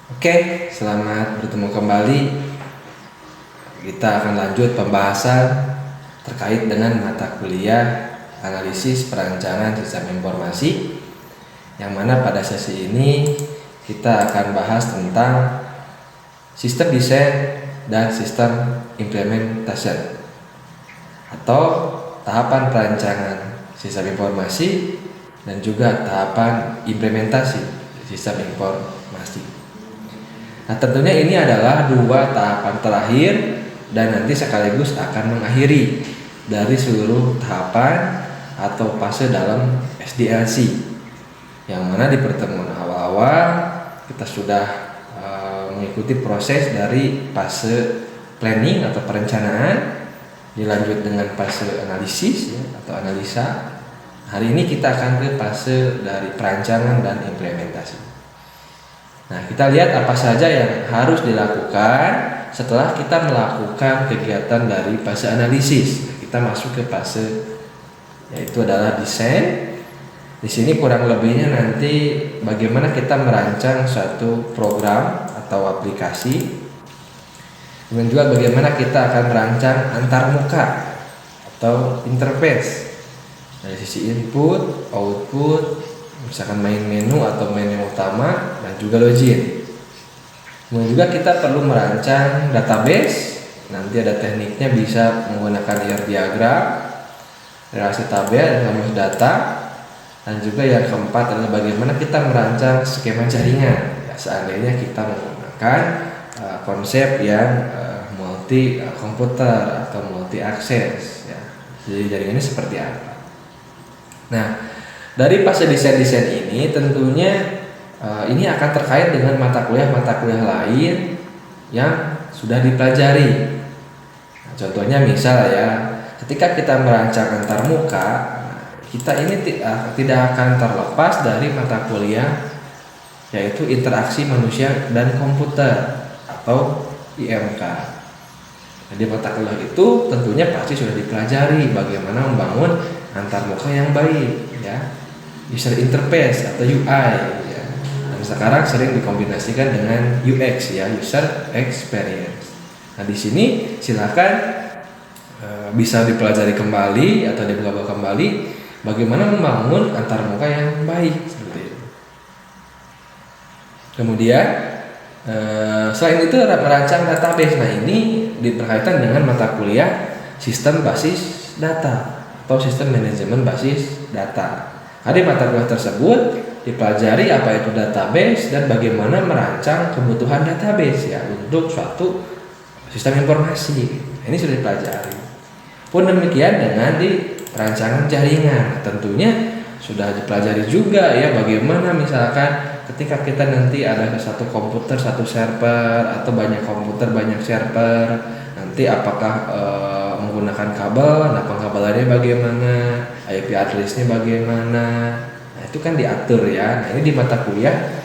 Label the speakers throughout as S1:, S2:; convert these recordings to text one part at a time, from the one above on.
S1: Oke, selamat bertemu kembali. Kita akan lanjut pembahasan terkait dengan mata kuliah analisis perancangan sistem informasi, yang mana pada sesi ini kita akan bahas tentang sistem desain dan sistem implementation atau tahapan perancangan sistem informasi dan juga tahapan implementasi sistem informasi. Nah, tentunya ini adalah dua tahapan terakhir dan nanti sekaligus akan mengakhiri dari seluruh tahapan atau fase dalam SDLC, yang mana di pertemuan awal-awal kita sudah mengikuti proses dari fase planning atau perencanaan, dilanjut dengan fase analisis atau analisa. Hari ini kita akan ke fase dari perancangan dan implementasi. Nah, kita lihat apa saja yang harus dilakukan setelah kita melakukan kegiatan dari fase analisis. Kita masuk ke fase yaitu adalah desain. Di sini kurang lebihnya nanti bagaimana kita merancang suatu program atau aplikasi. Dan juga bagaimana kita akan merancang antarmuka atau interface dari sisi input, output, misalkan main menu atau menu utama dan juga login. Kemudian juga kita perlu merancang database. Nanti ada tekniknya, bisa menggunakan IR diagram, relasi tabel dan rumus data. Dan juga yang keempat adalah bagaimana kita merancang skema jaringan. Ya, seandainya kita menggunakan konsep yang multi komputer atau multi akses. Ya. Jadi jaringannya seperti apa? Nah, dari fase desain ini tentunya ini akan terkait dengan mata kuliah lain yang sudah dipelajari. Nah, contohnya misal ya, ketika kita merancang antarmuka, kita ini tidak akan terlepas dari mata kuliah yaitu interaksi manusia dan komputer atau IMK. Jadi mata kuliah itu tentunya pasti sudah dipelajari bagaimana membangun antarmuka yang baik, ya. User interface atau UI, ya. Dan sekarang sering dikombinasikan dengan UX, ya, user experience. Nah, di sini silakan bisa dipelajari kembali atau dibawa kembali bagaimana membangun antarmuka yang baik seperti itu. Kemudian selain itu merancang database. Nah, ini berkaitan dengan mata kuliah sistem basis data atau sistem manajemen basis data. Di mata kuliah tersebut dipelajari apa itu database dan bagaimana merancang kebutuhan database, ya, untuk suatu sistem informasi. Ini sudah dipelajari. Pun demikian dengan di perancangan jaringan, tentunya sudah dipelajari juga, ya, bagaimana misalkan ketika kita nanti ada satu komputer satu server atau banyak komputer banyak server, nanti apakah menggunakan kabel, nah pengkabelannya bagaimana, IP address-nya bagaimana, nah itu kan diatur, ya. Nah, ini di mata kuliah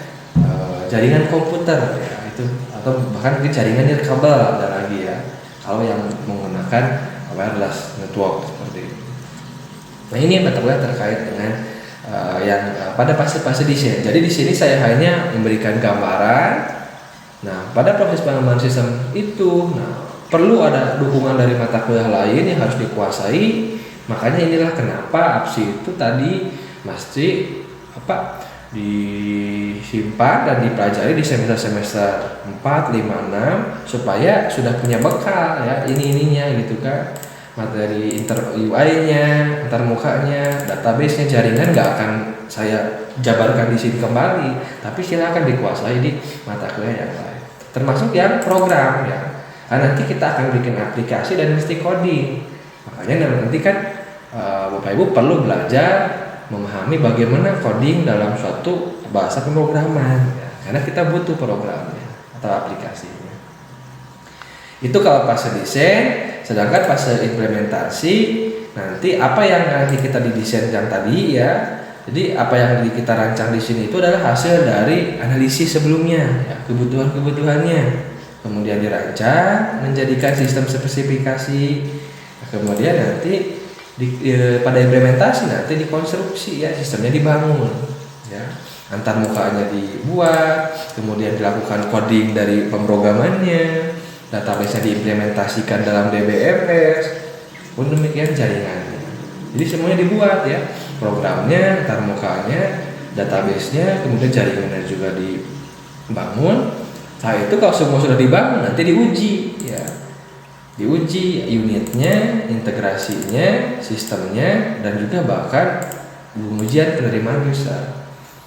S1: jaringan komputer, ya, itu atau bahkan mungkin jaringan kabel ada lagi, ya, kalau yang menggunakan wireless network seperti itu. Nah, ini mata kuliah terkait dengan yang pada fase-fase desain. Jadi di sini saya hanya memberikan gambaran. Nah, pada proses pengembangan sistem itu, nah, perlu ada dukungan dari mata kuliah lain yang harus dikuasai. Makanya inilah kenapa APSI itu tadi mesti disimpan dan dipelajari di semester 4, 5, 6 supaya sudah punya bekal, ya, ininya gitu kan. Materi UI-nya, antarmukanya, database-nya, jaringan nggak akan saya jabarkan di sini kembali, tapi silakan dikuasai di mata kuliah yang lain. Termasuk yang program, ya. Karena nanti kita akan bikin aplikasi dan mesti coding. Makanya nanti kan Bapak Ibu perlu belajar memahami bagaimana coding dalam suatu bahasa pemrograman, ya. Karena kita butuh programnya atau aplikasinya. Itu kalau fase desain. Sedangkan fase implementasi nanti apa yang nanti kita didesain yang tadi, ya. Jadi apa yang kita rancang di sini itu adalah hasil dari analisis sebelumnya, ya, kebutuhannya. Kemudian dirancang menjadikan sistem spesifikasi. Kemudian nanti pada implementasi nanti dikonstruksi, ya, sistemnya dibangun, ya. antar mukanya dibuat, kemudian dilakukan coding dari pemrogramannya, database-nya diimplementasikan dalam DBMS, pun demikian jaringannya. Jadi semuanya dibuat ya, programnya, antar mukanya, database-nya, kemudian jaringannya juga dibangun. Nah itu kalau semua sudah dibangun nanti diuji ya, diuji unitnya, integrasinya, sistemnya, dan juga bahkan pengujian penerimaan user.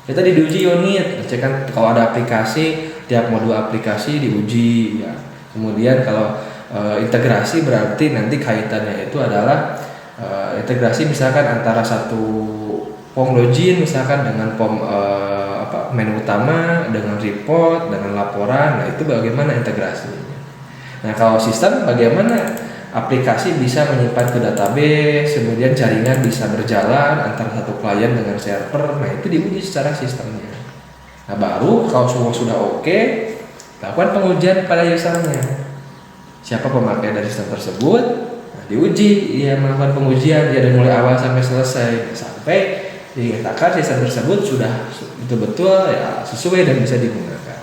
S1: Kita diuji unit, kan kalau ada aplikasi, tiap modul aplikasi diuji ya. Kemudian kalau integrasi berarti nanti kaitannya itu adalah integrasi misalkan antara satu form login misalkan dengan form menu utama, dengan report, dengan laporan. Nah itu bagaimana integrasinya. Nah kalau sistem bagaimana aplikasi bisa menyimpan ke database, kemudian jaringan bisa berjalan antara satu klien dengan server. Nah itu diuji secara sistemnya. Nah baru kalau semua sudah oke, lakukan pengujian pada usernya. Siapa pemakai dari sistem tersebut? Nah, diuji, dia melakukan pengujian dia dari mulai awal sampai selesai, sampai dinyatakan sistem tersebut sudah betul-betul ya sesuai dan bisa digunakan.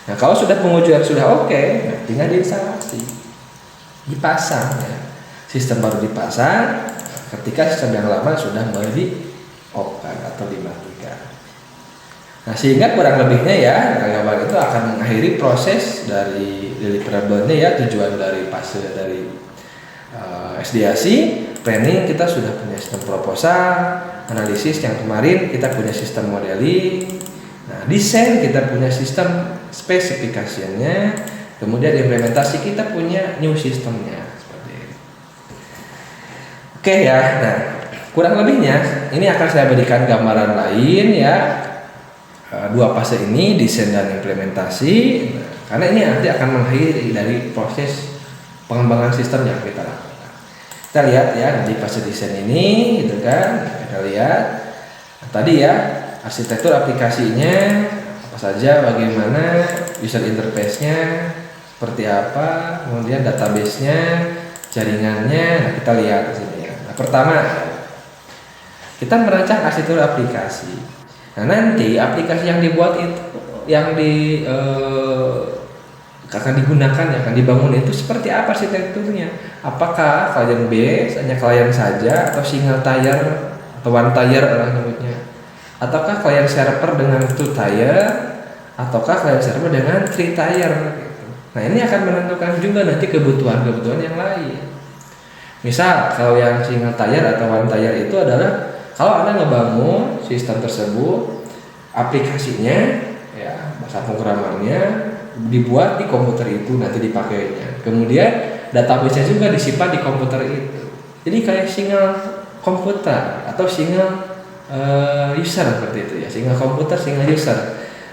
S1: Nah kalau sudah pengujian sudah oke, nah, tinggal diinstalasi, dipasang ya. Sistem baru dipasang ketika sistem yang lama sudah mulai di-off-kan atau dimatikan. Nah sehingga kurang lebihnya ya karyawan itu akan mengakhiri proses dari deliverable-nya ya, tujuan dari fase dari SDAC planning kita sudah punya sistem proposal, analisis yang kemarin kita punya sistem modeling, nah desain kita punya sistem spesifikasinya, kemudian implementasi kita punya new sistemnya seperti ini. Oke ya, nah kurang lebihnya ini akan saya berikan gambaran lain ya, dua fase ini desain dan implementasi, nah, karena ini nanti akan mengakhiri dari proses pengembangan sistem yang kita lakukan. Kita lihat ya di fase desain ini gitu kan, kita lihat tadi ya arsitektur aplikasinya apa saja, bagaimana user interface-nya seperti apa, kemudian database-nya, jaringannya. Nah kita lihat di sini ya. Nah pertama kita merancang arsitektur aplikasi. Nah nanti aplikasi yang dibuat itu yang akan digunakan ya, akan dibangun itu seperti apa arsitekturnya? Apakah klien base hanya klien saja, atau single tier atau one tier lah nyebutnya, ataukah klien server dengan two tier, ataukah klien server dengan three tier gitu. Nah ini akan menentukan juga nanti kebutuhan yang lain. Misal kalau yang single tier atau one tier itu adalah kalau Anda ngebangun sistem tersebut, aplikasinya ya bahasa pemrogramannya dibuat di komputer itu nanti dipakainya, kemudian database-nya juga disimpan di komputer itu. Jadi kayak single komputer atau single user seperti itu ya, single komputer single user.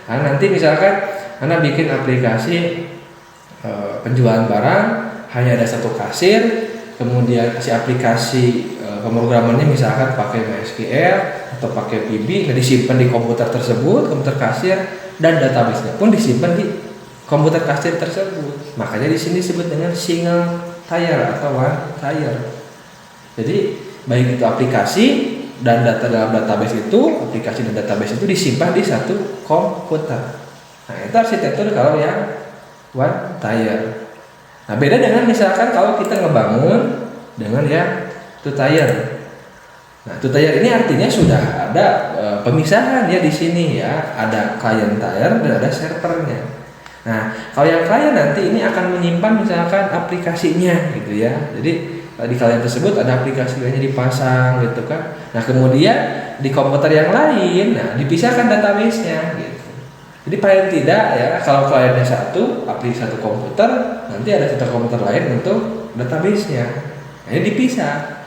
S1: Nah, nanti misalkan Anda bikin aplikasi penjualan barang, hanya ada satu kasir, kemudian si aplikasi pemrogramannya misalkan pakai MySQL atau pakai VB, nah disimpan di komputer tersebut, komputer kasir, dan database-nya pun disimpan di komputer kasir tersebut. Makanya di sini disebut dengan single tier atau one tier. Jadi baik itu aplikasi dan data dalam database itu, aplikasi dan database itu disimpan di satu komputer. Nah itu arsitektur kalau yang one tier. Nah beda dengan misalkan kalau kita ngebangun dengan yang two tier. Nah two tier ini artinya sudah ada pemisahan ya di sini ya, ada client tier dan ada servernya. Nah, kalau yang klien nanti ini akan menyimpan misalkan aplikasinya gitu ya. Jadi di klien tersebut ada aplikasinya dipasang gitu kan. Nah, kemudian di komputer yang lain, nah dipisahkan database-nya gitu. Jadi paling tidak ya kalau kliennya satu, aplikasi satu komputer, nanti ada satu komputer lain untuk database-nya. Nah, ini dipisah.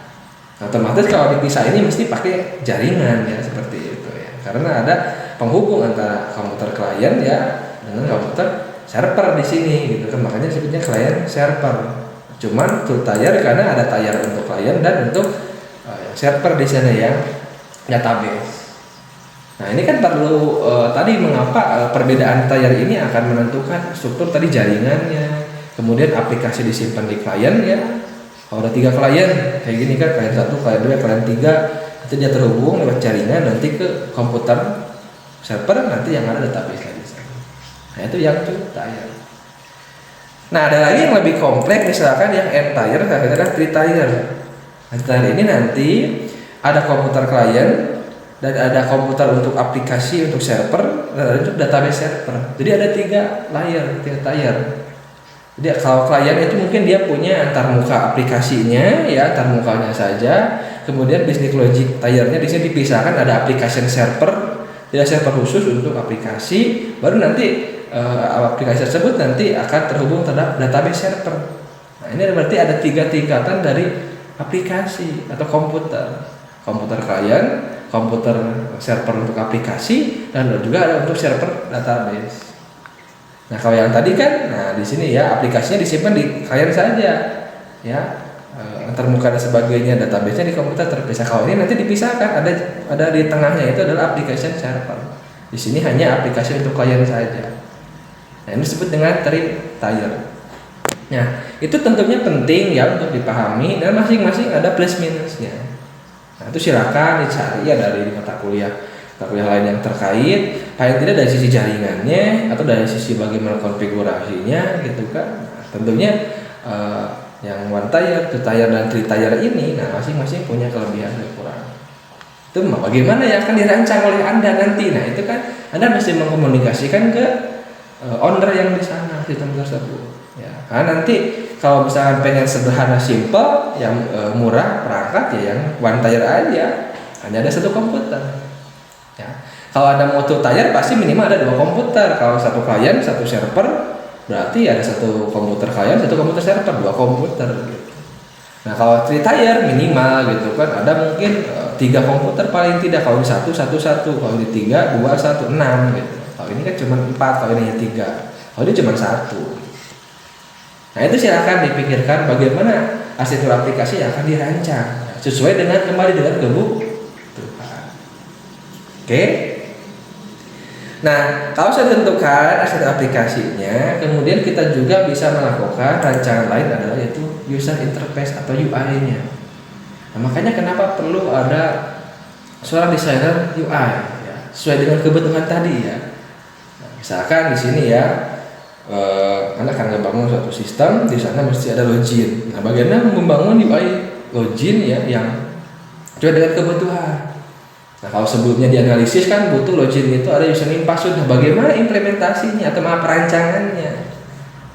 S1: Nah, otomatis kalau dipisah ini mesti pakai jaringan ya seperti itu ya. Karena ada penghubung antara komputer klien ya dengan komputer server di sini gitu kan, makanya disebutnya client server. Cuman two tier karena ada tier untuk klien dan untuk server di sana ya, database. Nah ini kan perlu tadi mengapa perbedaan tier ini akan menentukan struktur tadi jaringannya, kemudian aplikasi disimpan di klien ya. Kalau ada 3 klien kayak gini kan, klien 1, klien 2, klien 3, itu dia terhubung lewat jaringan nanti ke komputer server, nanti yang ada database di sana. Nah itu yang two tier. Nah ada lagi yang lebih kompleks, misalkan yang n tier, adalah three tier. Nah tier ini nanti ada komputer klien dan ada komputer untuk aplikasi, untuk server, dan ada untuk database server. Jadi ada 3 layer, 3 tier. Jadi kalau klien itu mungkin dia punya antarmuka aplikasinya, ya antarmukanya saja. Kemudian bisnis logic tiernya di sini dipisahkan, ada application server, tidak server khusus untuk aplikasi. Baru nanti aplikasi tersebut nanti akan terhubung terhadap database server. Nah ini berarti ada 3 tingkatan dari aplikasi atau komputer. Komputer klien, komputer server untuk aplikasi, dan juga ada untuk server database. Nah kalau yang tadi kan, nah di sini ya aplikasinya disimpan di klien saja, ya antarmuka dan sebagainya, database-nya di komputer terpisah. Kalau ini nanti dipisahkan, ada di tengahnya itu adalah application server. Di sini hanya aplikasi untuk klien saja. Nah ini disebut dengan three tier. Nah itu tentunya penting ya untuk dipahami, dan masing-masing ada plus minusnya. Nah itu silakan dicari ya dari mata kuliah lain yang terkait, paling tidak dari sisi jaringannya atau dari sisi bagaimana konfigurasinya gitu kan. Nah, tentunya yang one tier, two tier, dan three tier ini, nah masing-masing punya kelebihan dan kekurangan. Itu bagaimana yang akan dirancang oleh Anda nanti. Nah itu kan Anda mesti mengkomunikasikan ke owner yang di sana sistem tersebut. Ya, karena nanti kalau misalkan pengen sederhana, simple, yang murah perangkat ya yang one tier aja, hanya ada 1 komputer. Ya. Kalau ada mau two tier pasti minimal ada 2 komputer. Kalau 1 klien, 1 server, berarti ada 1 komputer klien, 1 komputer server, 2 komputer gitu. Nah kalau three tier minimal gitu kan ada mungkin 3 komputer paling tidak. Kalau ini 1, 1, 1, kalau ini 3, 2, 1, 6 gitu. Kalau ini kan cuma 4, kalau ini hanya 3, kalau ini cuma 1. Nah itu silakan dipikirkan bagaimana arsitektur aplikasi yang akan dirancang sesuai dengan kembali dengan kebutuhan. Oke. Nah kalau sudah ditentukan arsitektur aplikasinya, kemudian kita juga bisa melakukan rancangan lain adalah yaitu user interface atau UI-nya. Nah makanya kenapa perlu ada seorang desainer UI ya, sesuai dengan kebutuhan tadi ya. Nah, misalkan di sini ya. Anda akan membangun suatu sistem, di sana mesti ada login. Nah, bagaimana membangun UI login ya yang sesuai dengan kebutuhan. Nah, kalau sebelumnya dianalisis kan butuh login itu ada username password. Nah, bagaimana implementasinya atau perancangannya?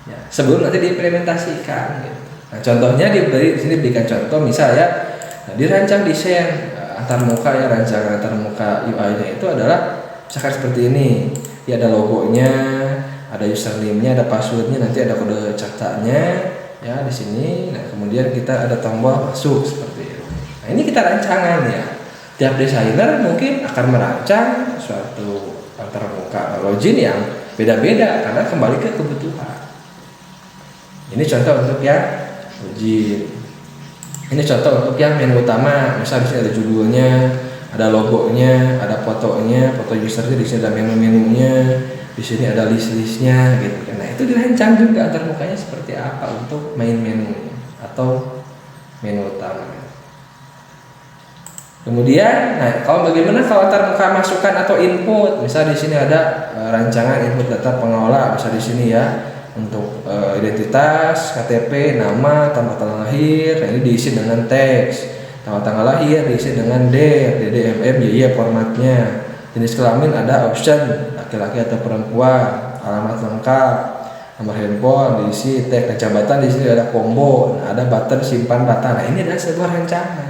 S1: Ya, sebelum nanti diimplementasikan. Gitu. Nah, contohnya di sini berikan contoh, misalnya dirancang desain antarmuka ya, rancangan antarmuka UI-nya itu adalah misalkan seperti ini. Ya ada logonya, ada username-nya, ada password-nya, nanti ada kode cetaknya ya di sini. Nah, kemudian kita ada tombol masuk seperti itu. Nah, ini kita rancangan ya. Tiap desainer mungkin akan merancang suatu antarmuka login yang beda-beda karena kembali ke kebutuhan. Ini contoh untuk yang login. Ini contoh untuk yang menu utama. Misal di sini ada judulnya, ada logonya, ada fotonya, foto usernya, di sini ada menu-menunya. Di sini ada list-listnya gitu. Nah itu dirancang juga antarmukanya seperti apa untuk main menu atau menu utama. Kemudian, nah kalau bagaimana kalau antarmuka masukan atau input? Misal di sini ada rancangan input data pengelola, misal di sini ya untuk identitas, KTP, nama, tanggal lahir. Nah ini diisi dengan teks. Tanggal lahir diisi dengan DDMM, YY formatnya. Jenis kelamin ada option laki-laki atau perempuan, alamat lengkap, nomor handphone diisi, teks, jabatan di sini ada combo, ada button simpan data. Nah ini adalah sebuah rancangan.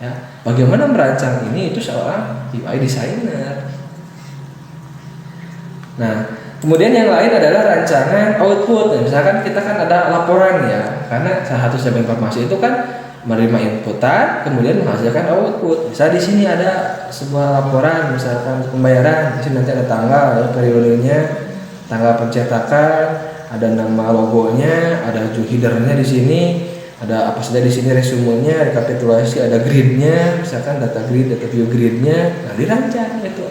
S1: Ya, bagaimana merancang ini itu seorang UI designer. Nah, kemudian yang lain adalah rancangan output. Nah, misalkan kita kan ada laporan ya, karena salah satu sistem informasi itu kan menerima inputan, kemudian menghasilkan output. Misalnya di sini ada sebuah laporan, misalkan pembayaran, di sini nanti ada tanggal, ya, periodenya, tanggal pencetakan, ada nama logonya, ada headernya di sini, ada apa saja di sini resumenya, rekapitulasi, ada gridnya, misalkan data grid, data view gridnya, nah dirancang itu.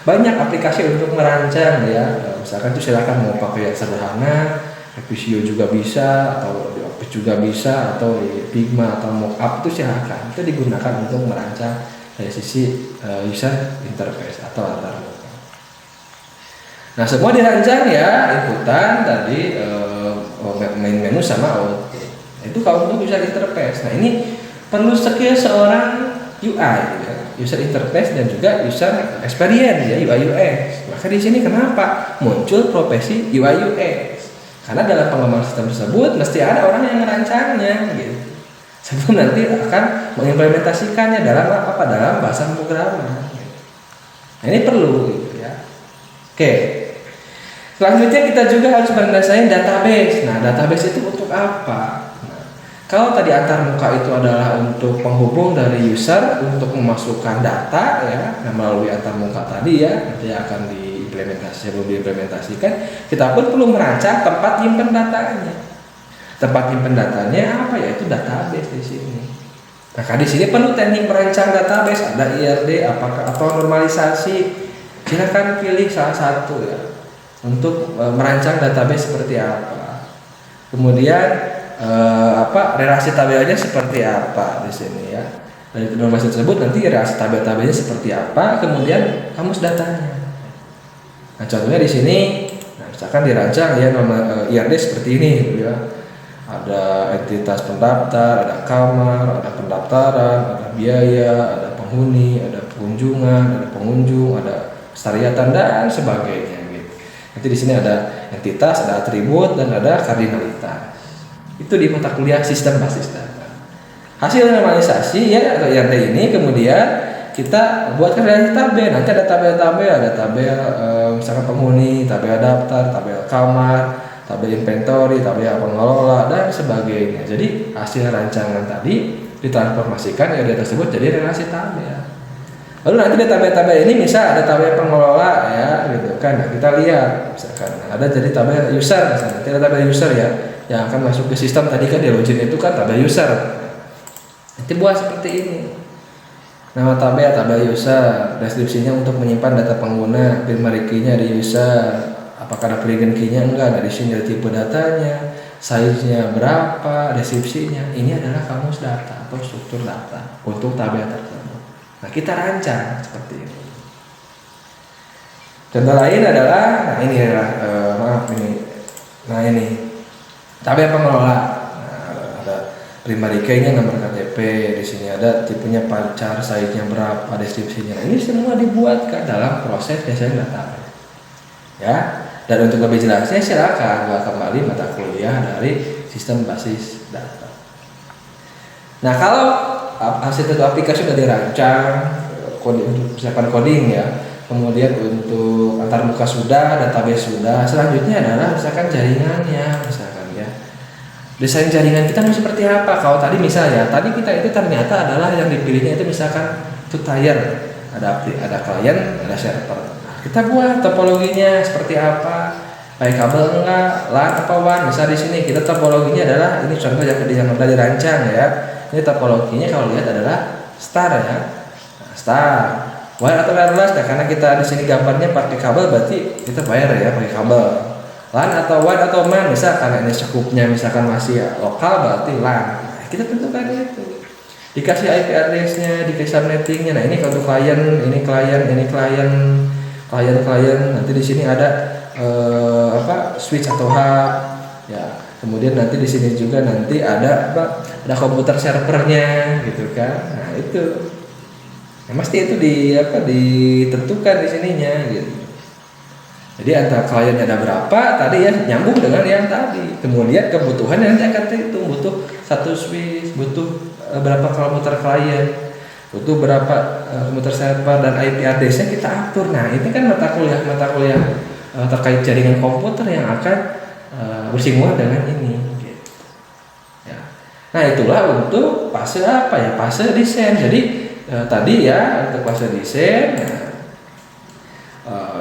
S1: Banyak aplikasi untuk merancang ya, misalkan itu silakan mau pakai yang sederhana, Visio juga bisa, atau di Office juga bisa, atau di Figma atau Mockup itu silakan. Itu digunakan untuk merancang dari sisi user interface atau antarmuka. Nah semua dirancang ya inputan tadi main menu sama output. Itu kalau untuk user interface. Nah ini perlu skill seorang UI, ya. User interface dan juga user experience ya UI UX. Maka di sini kenapa muncul profesi UI UX? Karena dalam pengembangan sistem tersebut mesti ada orang yang merancangnya, gitu. Sebelum nanti akan mengimplementasikannya dalam dalam bahasa pemrograman. Nah ini perlu, gitu ya. Oke. Selanjutnya kita juga harus mengenai database. Nah database itu untuk apa? Kalau tadi antarmuka itu adalah untuk penghubung dari user untuk memasukkan data ya, nah, melalui antarmuka tadi ya, nanti akan sebelum diimplementasikan, kita pun perlu merancang tempat nyimpen datanya. Tempat nyimpen datanya apa ya? Itu database di sini. Nah, di sini perlu teknik merancang database, ada IRD, atau normalisasi. Silakan pilih salah satu ya untuk merancang database seperti apa. Kemudian relasi tabelnya seperti apa di sini ya. Dari informasi tersebut nanti relasi tabelnya seperti apa, kemudian kamus datanya. Nah, contohnya di sini, nah, misalkan dirancang ya IRD seperti ini gitu ya. Ada entitas pendaftar, ada kamar, ada pendaftaran, ada biaya, ada penghuni, ada kunjungan, ada pengunjung, ada syariatan dan sebagainya gitu. Nanti di sini ada entitas, ada atribut dan ada kardinalitas. Itu di mata kuliah sistem basis data. Hasil normalisasi ya atau IRD ini kemudian kita buatkan relasi tabel. Nanti ada tabel-tabel, ada tabel misalkan penghuni, tabel daftar, tabel kamar, tabel inventory, tabel pengelola dan sebagainya. Jadi hasil rancangan tadi ditransformasikan IRD tersebut jadi relasi tabel. Lalu nanti di tabel-tabel ini misal ada tabel pengelola ya gitu kan. Nah, kita lihat misalkan ada jadi tabel user misalnya. Kita tabel user ya yang akan masuk ke sistem tadi kan di login itu kan tabel user. Nanti buat seperti ini. Nama tabel user, deskripsinya untuk menyimpan data pengguna, primary key-nya di user, apakah ada plugin key-nya enggak, ada di sini ada tipe datanya, size-nya berapa, deskripsinya. Ini adalah kamus data atau struktur data untuk tabel tersebut. Nah, kita rancang seperti ini. Contoh lain adalah ini tabel pengelola. Nah, ada primary key-nya, nomor KTP, di sini ada tipenya pacar, size-nya berapa, deskripsinya. Nah, ini semua dibuatkan dalam proses desain data. Ya, dan untuk lebih jelasnya silakan buat kembali mata kuliah dari sistem basis data. Nah, kalau hasil itu aplikasi sudah dirancang, untuk persiapan coding ya, kemudian untuk antarmuka sudah, database sudah, selanjutnya adalah misalkan jaringannya, misalkan ya. Desain jaringan kita mau seperti apa? Kalau tadi misalnya, tadi kita itu ternyata adalah yang dipilihnya itu misalkan two tier, ada klien, ada server. Nah, kita buat topologinya seperti apa? Pakai kabel enggak, LAN atau WAN. Misal di sini kita topologinya adalah ini contoh yang sudah dirancang ya. Ini topologinya kalau lihat adalah star ya. Nah, star. Wire atau wireless ya, karena kita di sini gambarnya pakai kabel berarti kita wire ya, pakai kabel. LAN atau WAN atau MAN, misal karena ini cukupnya misalkan masih lokal berarti LAN. Nah, kita tentukan itu. Dikasih IP address-nya, dikasih subnetting-nya. Nah, ini untuk klien, ini klien. Nanti di sini ada switch atau hub. Ya, kemudian nanti di sini juga nanti ada ada komputer servernya gitu kan. Nah, itu. Nah, mesti itu ditentukan di sininya gitu. Jadi antara kliennya ada berapa tadi ya nyambung dengan yang tadi. Kemudian kebutuhan nanti akan terhitung, butuh satu switch, butuh berapa komputer klien, butuh berapa komputer server dan IP address-nya kita atur. Nah, ini kan mata kuliah terkait jaringan komputer yang akan bersinggungan dengan ini. Gitu. Ya. Nah, itulah untuk fase fase desain. Jadi tadi ya untuk fase desain.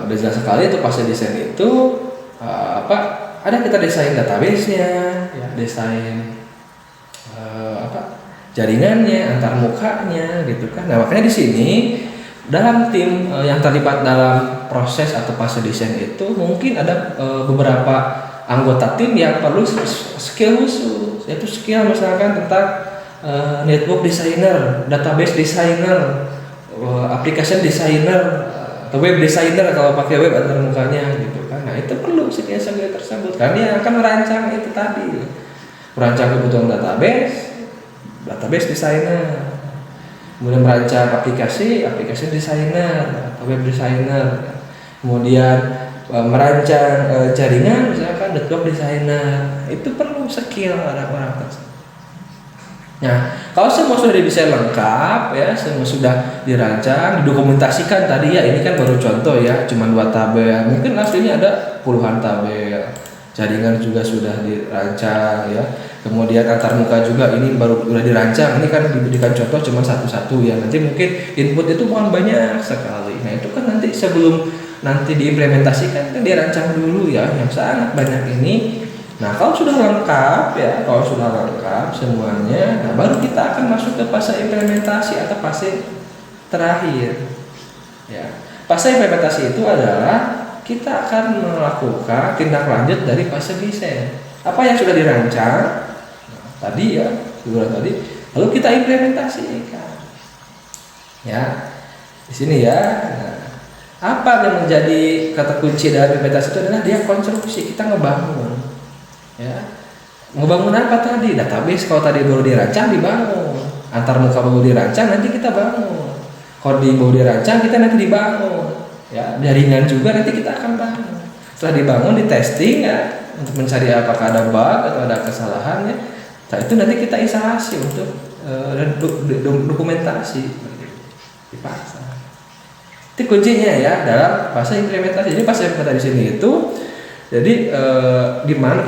S1: Jelas sekali itu fase desain itu ada kita desain database-nya, ya, desain jaringannya, antarmukanya gitu kan. Nah, makanya di sini dalam tim yang terlibat dalam proses atau fase desain itu mungkin ada beberapa anggota tim yang perlu skill khusus, yaitu skill misalkan tentang network designer, database designer, application designer, atau web designer kalau pakai web antarmukanya gitu kan. perlu skill-skill tersebut karena dia akan merancang itu tadi, merancang kebutuhan database designer, kemudian merancang aplikasi designer atau web designer, kemudian merancang jaringan misalkan network designer. Itu perlu skill orang-orang tersebut. Nah, kalau semua sudah didesain lengkap ya, semua sudah dirancang, didokumentasikan tadi ya, ini kan baru contoh ya, cuma 2 tabel, mungkin aslinya ada puluhan tabel. Jaringan juga sudah dirancang ya. Kemudian antar muka juga ini baru sudah dirancang. Ini kan diberikan contoh cuma satu-satu ya. Nanti mungkin input itu bukan banyak sekali. Nah, itu kan nanti sebelum nanti diimplementasikan kan dirancang dulu ya, yang sangat banyak ini. Nah, kalau sudah lengkap ya, semuanya, nah baru kita akan masuk ke fase implementasi atau fase terakhir. Ya, fase implementasi itu adalah kita akan melakukan tindak lanjut dari fase desain. Apa yang sudah dirancang tadi ya, lalu kita implementasikan. Ya, di sini ya. Nah, apa yang menjadi kata kunci dari implementasi itu adalah dia konstruksi, kita ngebangun. Ya, ngebangun apa tadi? Database kalau tadi baru dirancang dibangun, antar muka baru dirancang nanti kita bangun, coding baru dirancang kita nanti dibangun, ya jaringan juga nanti kita akan bangun. Setelah dibangun di testing ya untuk mencari apakah ada bug atau ada kesalahannya. Nah itu nanti kita instalasi untuk dokumentasi dipasang. Itu kuncinya ya dalam fase implementasi. Jadi fase implementasi di sini itu jadi di mana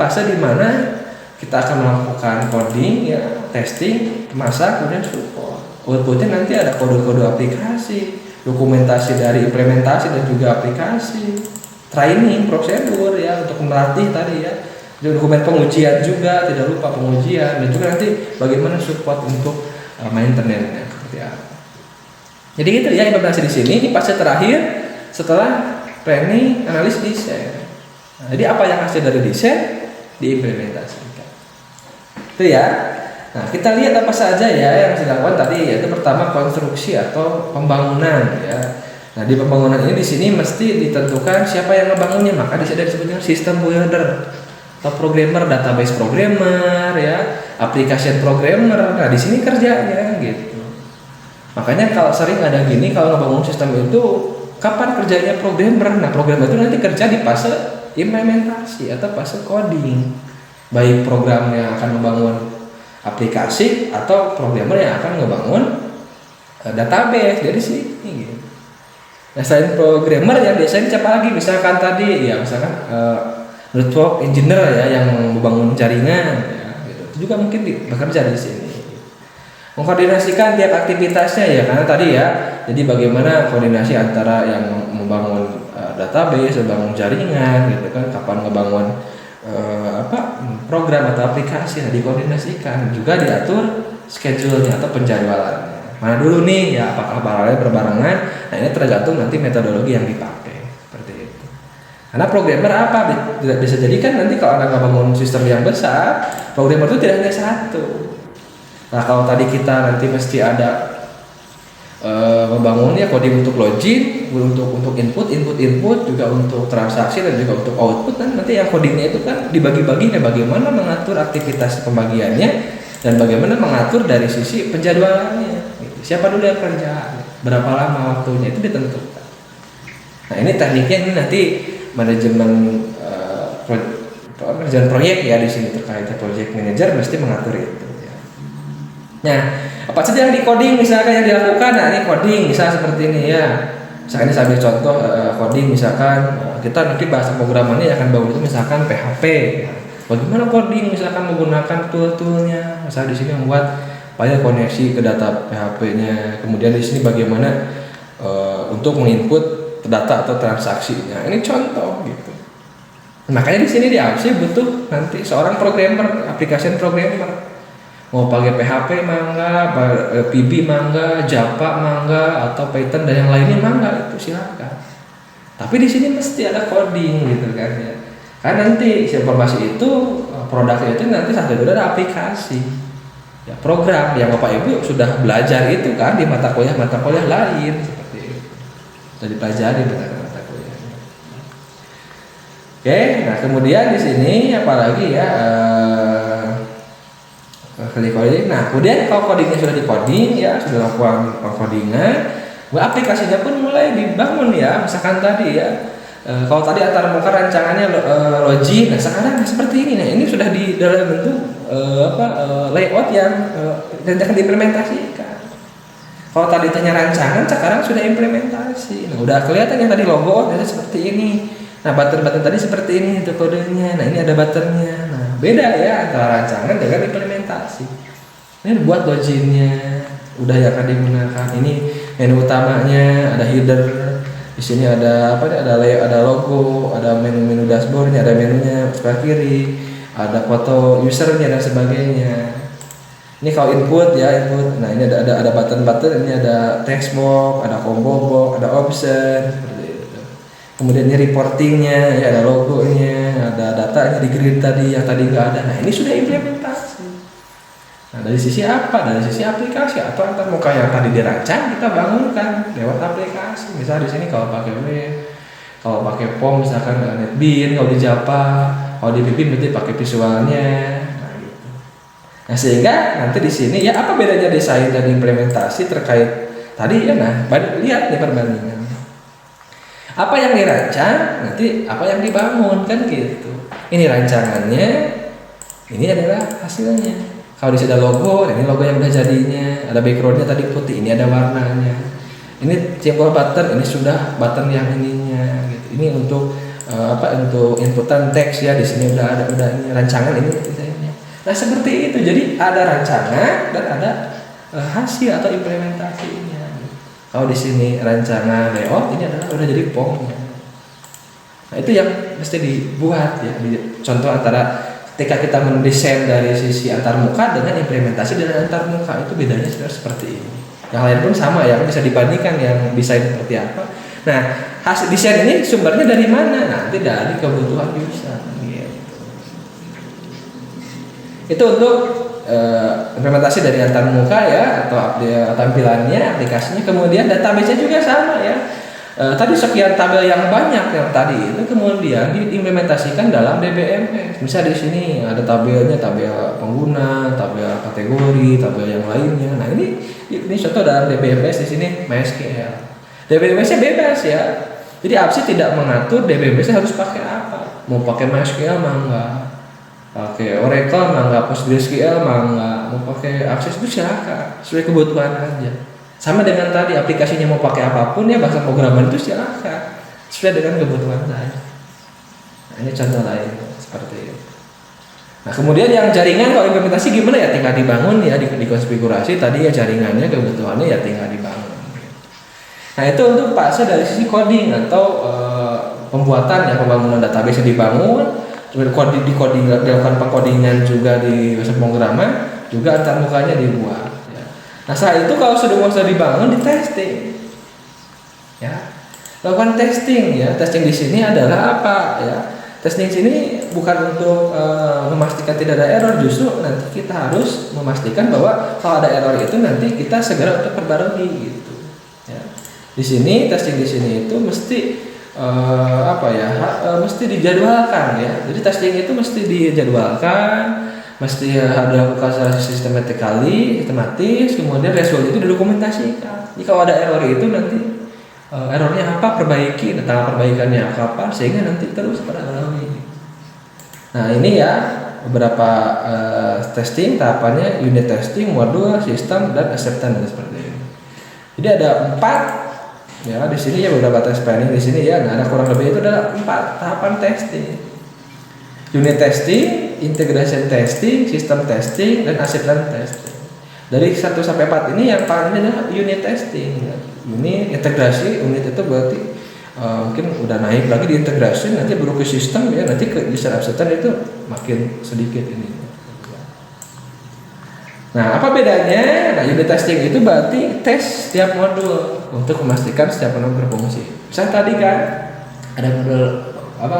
S1: kita akan melakukan coding ya, testing, masak, kemudian support. Outputnya nanti ada kode-kode aplikasi, dokumentasi dari implementasi dan juga aplikasi, training, prosedur ya untuk melatih tadi ya, dokumen pengujian juga, tidak lupa pengujian, dan juga nanti bagaimana support untuk maintenance seperti apa. Jadi itu ya implementasi di sini. Ini fase terakhir setelah planning, analis, desain. Nah, jadi apa yang hasil dari desain diimplementasikan. Itu ya. Nah, kita lihat apa saja ya yang dilakukan tadi, yaitu pertama konstruksi atau pembangunan ya. Nah, di pembangunan ini di sini mesti ditentukan siapa yang ngebangunnya, maka di sini disebutnya sistem builder atau programmer, database programmer ya, application programmer. Nah, di sini kerjanya gitu. Makanya kalau sering ada gini, kalau ngebangun sistem itu kapan kerjanya programmer? Nah, programmer itu nanti kerja di fase implementasi atau fase coding, baik program yang akan membangun aplikasi atau programmer yang akan membangun database dari sini gitu. Nah, selain programmer yang biasanya siapa lagi? Misalkan tadi ya, misalkan network engineer ya yang membangun jaringan ya, gitu. Itu juga mungkin bekerja di sini. Mengkoordinasikan tiap aktivitasnya ya, karena tadi ya, jadi bagaimana koordinasi antara yang membangun database, membangun jaringan gitu kan, kapan ngebangun program atau aplikasi, nah dikoordinasikan, juga diatur schedule-nya atau penjadwalannya. Mana dulu nih ya, apakah paralel berbarengan? Nah, ini tergantung nanti metodologi yang dipakai seperti itu. Karena programmer apa? Bisa jadi kan nanti kalau Anda ngebangun sistem yang besar, programmer itu tidak hanya satu. Nah, kalau tadi kita nanti mesti ada membangunnya coding untuk login, untuk input, juga untuk transaksi dan juga untuk output, dan nanti yang codingnya itu kan dibagi-bagi, bagaimana mengatur aktivitas pembagiannya dan bagaimana mengatur dari sisi penjadwalannya. Gitu. Siapa dulu yang kerja, berapa lama waktunya itu ditentukan. Nah, ini tekniknya ini nanti manajemen proyek ya di sini terkait project manager mesti mengatur itu. Ya. Nah, apa saja yang di coding misalkan yang dilakukan? Nah, ini coding misalnya seperti ini ya. Misalkan ini saya ambil contoh coding, misalkan kita nanti bahasa pemrogramannya akan bangun itu misalkan PHP. Ya. Bagaimana coding misalkan menggunakan tool-toolnya? Misalnya di sini membuat file koneksi ke data PHP-nya. Kemudian di sini bagaimana untuk menginput data atau transaksinya. Ini contoh gitu. Makanya di sini di APSI butuh nanti seorang programmer, application programmer. Mau pakai PHP mangga, PB mangga, Java mangga, atau Python dan yang lainnya mangga, itu silakan. Tapi di sini mesti ada coding gitu kan ya. Karena nanti informasi itu produknya itu nanti sampai ada aplikasi, ya program yang Bapak Ibu sudah belajar itu kan di mata kuliah lain seperti itu. Sudah dipelajari mata kuliahnya. Oke, nah kemudian di sini apalagi ya klik coding. Nah, kemudian kalau codingnya sudah di coding ya, sudah lakukan codingan, aplikasinya pun mulai dibangun ya. Misalkan tadi ya, kalau tadi antarmuka rancangannya login, nah sekarang seperti ini. Nah, ini sudah di dalam bentuk layout yang akan diimplementasikan. Kalau tadi tanya rancangan, sekarang sudah implementasi. Nah, udah kelihatan yang tadi logo ada seperti ini. Nah, button-button tadi seperti ini itu kodenya. Nah, ini ada buttonnya. Nah, beda ya antara rancangan dengan implementasi. Ini buat loginnya, udah yang akan digunakan. Ini menu utamanya, ada header. Di sini ada ada layout, ada logo, ada menu-menu dashboardnya, ada menunya sebelah kiri, ada foto usernya dan sebagainya. Ini kalau input ya, input. Nah, ini ada button-button, ini ada text box, ada combo box, ada option. Kemudian ini reportingnya, ya ada logonya, ada datanya di grid tadi yang tadi nggak ada. Nah, ini sudah implementasi. Nah, dari sisi apa? Dari sisi aplikasi atau antarmuka yang tadi dirancang kita bangunkan lewat aplikasi. Misal di sini kalau pakai web, kalau pakai POM misalkan NetBeans, kalau di Java, kalau di BIM berarti pakai visualnya. Nah, gitu. Nah, sehingga nanti di sini ya apa bedanya desain dan implementasi terkait tadi ya. Nah, lihat nih perbandingan. Apa yang dirancang, nanti apa yang dibangun kan gitu. Ini rancangannya, ini adalah hasilnya. Kalau di sini ada logo, ini logo yang udah jadinya. Ada backgroundnya tadi putih, ini ada warnanya. Ini simbol button, ini sudah button yang ininya. Gitu. Ini untuk untuk inputan teks ya. Di sini udah ini rancangan ini desainnya. Nah seperti itu. Jadi ada rancangan dan ada hasil atau implementasinya. Kalau di sini rancangan layout, ini adalah udah jadi POM-nya. Nah itu yang mesti dibuat ya. Contoh antara ketika kita mendesain dari sisi antarmuka dengan implementasi dengan antarmuka itu bedanya seperti ini. Yang lain pun sama ya, bisa dibandingkan yang desain seperti apa. Nah hasil desain ini sumbernya dari mana? Nanti dari kebutuhan user. Gitu. Itu untuk implementasi dari antarmuka ya atau tampilannya, aplikasinya. Kemudian database-nya juga sama ya. Tadi sekian tabel yang banyak yang tadi itu kemudian diimplementasikan dalam DBMS. Misalnya di sini ada tabelnya, tabel pengguna, tabel kategori, tabel yang lainnya. Nah ini contoh dalam DBMS di sini MySQL. DBMS-nya bebas ya. Jadi APSI tidak mengatur DBMS harus pakai apa. Mau pakai MySQL mah enggak. Pakai Oracle mah enggak, PostgreSQL mah enggak, mau pakai Access itu silakan, sesuai kebutuhan aja. Sama dengan tadi aplikasinya mau pakai apapun ya bahasa pemrograman itu silakan, sesuai dengan kebutuhan saya. Nah, ini contoh lain seperti itu. Nah kemudian yang jaringan kalau implementasi gimana ya, tinggal dibangun ya, dikonfigurasi tadi ya jaringannya, kebutuhannya ya tinggal dibangun. Nah itu untuk fase dari sisi coding atau pembuatan ya, pembangunan database yang dibangun. Dilakukan pengkodingan juga di bahasa pemrograman, juga antarmukanya dibuat ya. Nah setelah itu kalau sudah dibangun, di testing ya, lakukan testing ya. Testing di sini adalah apa ya, testing sini bukan untuk memastikan tidak ada error, justru nanti kita harus memastikan bahwa kalau ada error itu nanti kita segera untuk perbarui gitu ya. Di sini testing di sini itu mesti mesti dijadwalkan ya. Jadi testing itu mesti dijadwalkan, mesti ada dilakukan secara sistematis, kemudian result itu didokumentasikan. Jadi kalau ada error itu nanti errornya apa, perbaiki, tentang perbaikannya apa, sehingga nanti terus perbarui. Nah ini ya beberapa testing tahapannya: unit testing, modul, sistem, dan acceptance seperti ini. Jadi ada 4 ya di sini ya, beberapa test planning di sini ya. Nah ada kurang lebih itu ada 4 tahapan testing: unit testing, integration testing, system testing, dan acceptance testing. Dari 1 sampai 4 ini yang paling ini adalah unit testing ya. Ini integrasi, unit itu berarti mungkin udah naik lagi di integrasi, nanti baru ke sistem ya, nanti ke user acceptance itu makin sedikit ini. Nah, apa bedanya? Nah, unit testing itu berarti tes setiap modul untuk memastikan setiap modul berfungsi. Misalnya tadi kan ada modul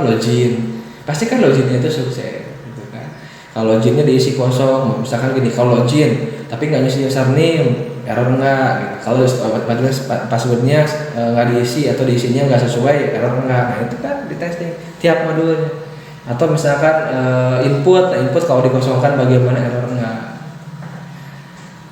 S1: login, pasti kan loginnya itu sukses, gitu kan. Kalau loginnya diisi kosong, misalkan gini, kalau login tapi nggak ngisi username, error enggak. Gitu. Kalau passwordnya nggak diisi atau diisinya nggak sesuai, error enggak. Nah itu kan di testing. tiap modulnya. Atau misalkan input kalau dikosongkan bagaimana errornya.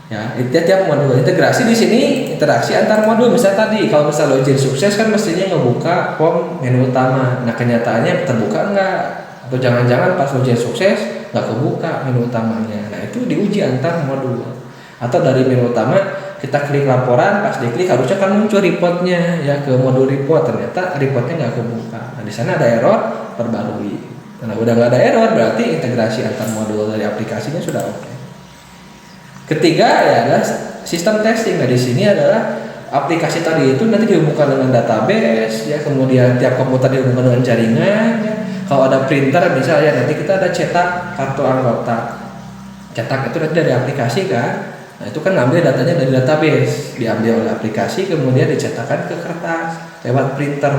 S1: Ya, tiap modul integrasi di sini interaksi antar modul. Misalnya tadi kalau misalnya login sukses kan mestinya ngebuka form menu utama. Nah kenyataannya terbuka enggak? Atau jangan-jangan pas login sukses nggak kebuka menu utamanya. Nah itu diuji antar modul. Atau dari menu utama kita klik laporan, pas diklik harusnya kan muncul reportnya ya ke modul report, ternyata reportnya nggak kebuka. Nah di sana ada error, perbarui. Nah udah nggak ada error berarti integrasi antar modul dari aplikasinya sudah oke. Ketiga ya adalah sistem testing. Nah di sini adalah aplikasi tadi itu nanti dihubungkan dengan database ya, kemudian tiap komputer dihubungkan dengan jaringan ya. Kalau ada printer bisa ya nanti kita ada cetak kartu anggota. Cetak itu nanti dari aplikasi kan. Nah itu kan ngambil datanya dari database, diambil oleh aplikasi kemudian dicetakkan ke kertas lewat printer,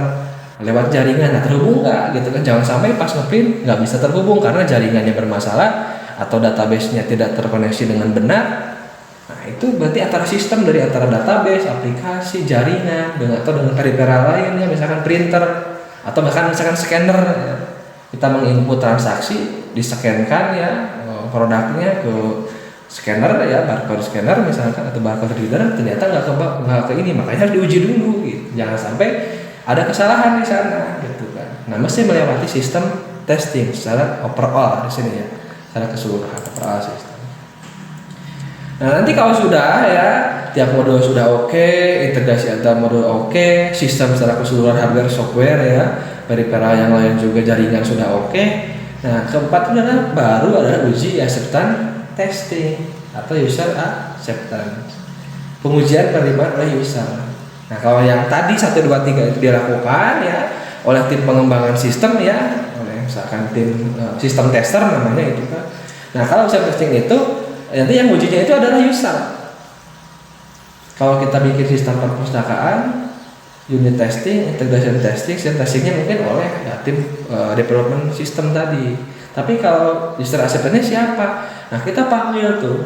S1: lewat jaringan. Nah terhubung nggak gitu kan, jangan sampai pas ngeprint nggak bisa terhubung karena jaringannya bermasalah atau database-nya tidak terkoneksi dengan benar. Nah itu berarti antara sistem dari antara database, aplikasi, jaringan atau dengan peripheral lainnya, misalkan printer atau bahkan misalkan scanner ya. Kita menginput transaksi, diskenkan ya produknya ke scanner ya, barcode scanner misalkan atau barcode reader, ternyata nggak ke ini, makanya harus diuji dulu gitu. Jangan sampai ada kesalahan di sana gitu kan. Nah mesti melewati sistem testing secara overall di sini ya, secara keseluruhan overall sistem. Nah nanti kalau sudah ya tiap modul sudah oke, integrasi antar modul oke, sistem secara keseluruhan hardware software ya, peripheral yang lain juga jaringan sudah oke. Nah keempat adalah baru adalah uji acceptance testing atau user acceptance, pengujian penerimaan oleh user. Nah kalau yang tadi 1, 2, 3 itu dilakukan ya oleh tim pengembangan sistem ya, oleh misalkan tim sistem tester namanya itu kan. Nah kalau user testing itu nanti yang ujinya itu adalah user. Kalau kita bikin sistem perpustakaan, unit testing, integration testing, sistem testingnya mungkin oleh ya, tim development system tadi. Tapi kalau user acceptance siapa? Nah kita panggil tuh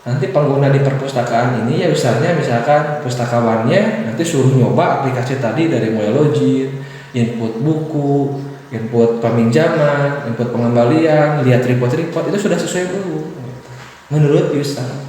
S1: nanti pengguna di perpustakaan ini ya, usernya misalkan pustakawannya nanti suruh nyoba aplikasi tadi dari mulai login, input buku, input peminjaman, input pengembalian, lihat report-report itu sudah sesuai belum menurut user.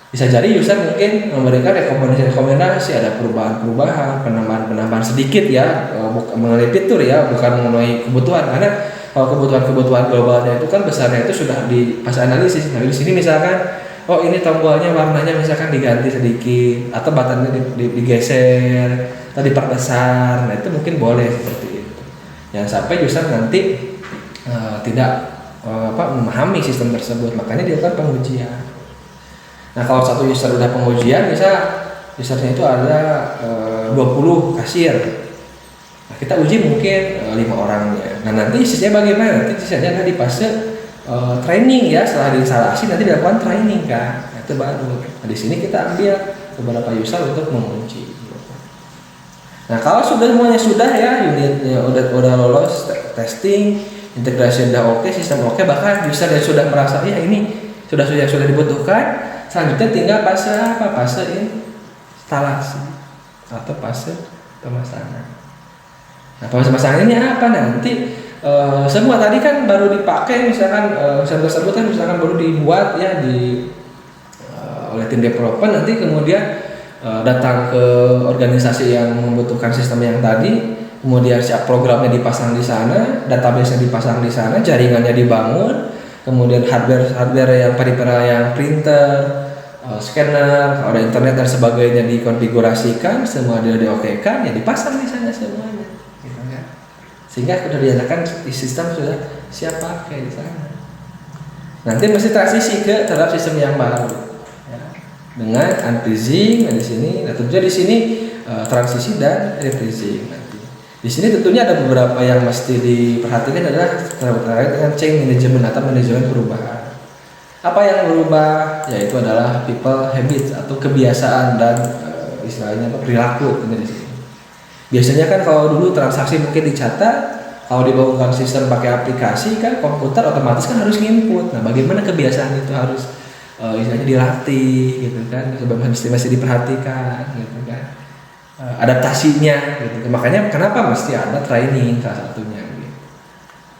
S1: Bisa jadi user mungkin memberikan rekomendasi ada perubahan-perubahan, penambahan sedikit ya mengenai fitur ya, bukan mengenai kebutuhan. Karena kalau kebutuhan globalnya itu kan besarnya itu sudah di pas analisis. Nah di sini misalkan oh ini tombolnya warnanya misalkan diganti sedikit atau batannya digeser atau diperbesar. Nah itu mungkin boleh seperti itu. Jangan sampai user nanti tidak memahami sistem tersebut, makanya dilakukan pengujian. Nah kalau satu user udah pengujian, bisa usernya itu ada 20 kasir. Nah, kita uji mungkin 5 orangnya. Nah nanti sisanya bagaimana? Nanti sisanya ada di fase training ya, setelah diinstalasi nanti dilakukan training kan. Nah, itu baru. Nah di sini kita ambil beberapa user untuk menguji. Nah kalau semuanya sudah ya, unitnya udah lolos testing, integrasi udah oke, sistem oke, bahkan user yang sudah merasa ya ini sudah dibutuhkan. Selanjutnya tinggal fase apa? Fase instalasi atau fase pemasangan. Nah, fase pemasangan ini apa? Nanti semua tadi kan baru dipakai, misalkan sistem tersebut kan misalkan baru dibuat ya oleh tim development, nanti kemudian datang ke organisasi yang membutuhkan sistem yang tadi, kemudian siap programnya dipasang di sana, database-nya dipasang di sana, jaringannya dibangun. Kemudian hardware yang peripheral yang printer, scanner, kalau ada internet dan sebagainya dikonfigurasikan, semua dia diokekan, ya dipasang di sana semuanya, gitu kan? Sehingga sudah dinyatakan sistem sudah siap pakai di sana. Nanti mesti transisi ke terhadap sistem yang baru, ya. Dengan unfreezing di sini. Nah tentunya di sini transisi dan refreezing. Di sini tentunya ada beberapa yang mesti diperhatikan adalah terkait dengan change management atau manajemen perubahan. Apa yang berubah? Yaitu adalah people habits atau kebiasaan dan istilahnya perilaku ini di sini. Biasanya kan kalau dulu transaksi mungkin dicatat, kalau dibangunkan sistem pakai aplikasi kan komputer otomatis kan harus nginput. Nah, bagaimana kebiasaan itu harus istilahnya dilatih gitu kan, masih diperhatikan gitu kan. Adaptasinya gitu. Makanya kenapa mesti ada training salah satunya gitu.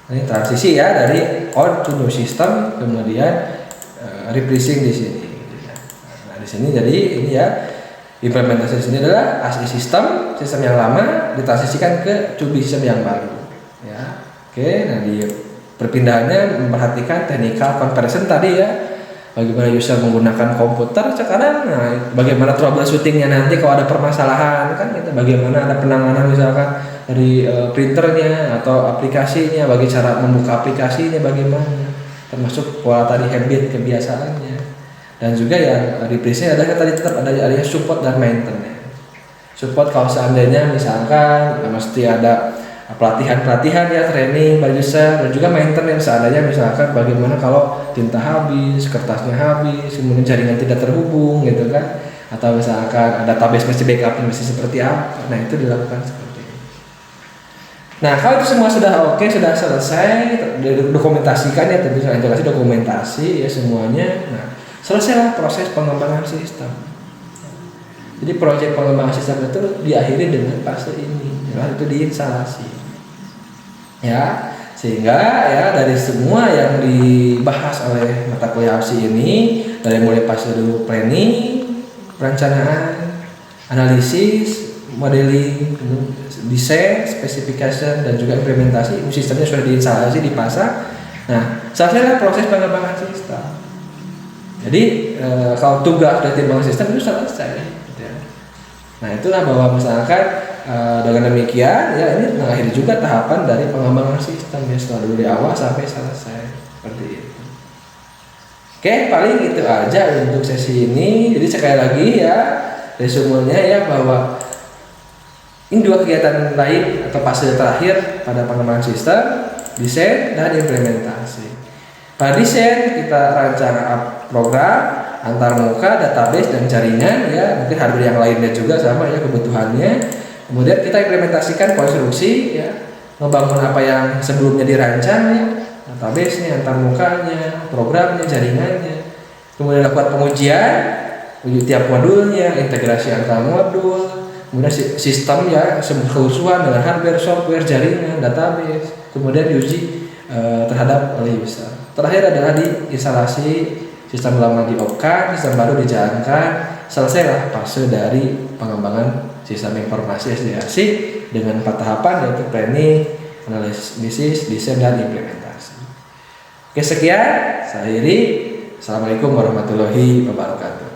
S1: Ini transisi ya dari old to new system, kemudian replacing di sini. Nah di sini jadi ini ya implementasi di sini adalah as is sistem yang lama ditransisikan ke to be system yang baru. Ya, oke. Nah di perpindahannya memperhatikan technical comparison tadi ya. Bagaimana user menggunakan komputer sekarang, nah bagaimana troubleshootingnya nanti kalau ada permasalahan kan gitu, bagaimana ada penanganan misalkan dari printernya atau aplikasinya, bagi cara membuka aplikasinya bagaimana, termasuk pola tadi habit kebiasaannya, dan juga yang replace-nya adalah tadi tetap ada area support dan maintenance. Support kalau seandainya misalkan mesti ada pelatihan ya, training bagi user, dan juga maintenance seandainya misalkan bagaimana kalau tinta habis, kertasnya habis, kemudian jaringan tidak terhubung gitu kan, atau misalkan database mesti backup mesti seperti apa. Nah itu dilakukan seperti ini. Nah kalau itu semua sudah oke, sudah selesai, dokumentasikan ya, tentu saja integrasi dokumentasi ya semuanya. Nah selesailah proses pengembangan sistem. Jadi proyek pengembangan sistem itu diakhiri dengan fase ini, itu diinstalasi. Ya, sehingga ya dari semua yang dibahas oleh mata kuliah APSI ini, dari mulai fase dulu planning, perencanaan, analisis, modeling, desain, specification, dan juga implementasi, sistemnya sudah diinstalasi, dipasang. Nah, selesailah proses pengembangan sistem. Jadi kalau tugas dari timbangan sistem itu selesai. Nah itulah bahwa misalkan dengan demikian ya ini mengakhiri juga tahapan dari pengembangan sistem ya, setelah dari awal sampai selesai seperti itu. Oke, paling itu aja untuk sesi ini. Jadi sekali lagi ya resumenya ya bahwa ini dua kegiatan lain atau fase terakhir pada pengembangan sistem, desain dan implementasi. Pada desain kita rancang program antar muka, database dan jaringan ya, mungkin hardware yang lainnya juga sama ya kebutuhannya. Kemudian kita implementasikan konstruksi ya, ngebangun apa yang sebelumnya dirancang ya, database-nya, antar mukanya, programnya, jaringannya. Kemudian lakukan pengujian, uji tiap modulnya, integrasi antar modul, kemudian sistem ya, keseluruhan dengan hardware, software, jaringan, database, kemudian diuji terhadap oleh user. Terakhir adalah di instalasi sistem lama diopkan, sistem baru dijalankan, selesailah fase dari pengembangan sistem informasi SDAC dengan 4 tahapan yaitu planning, analisis, desain, dan implementasi. Oke sekian, saya akhiri. Assalamualaikum warahmatullahi wabarakatuh.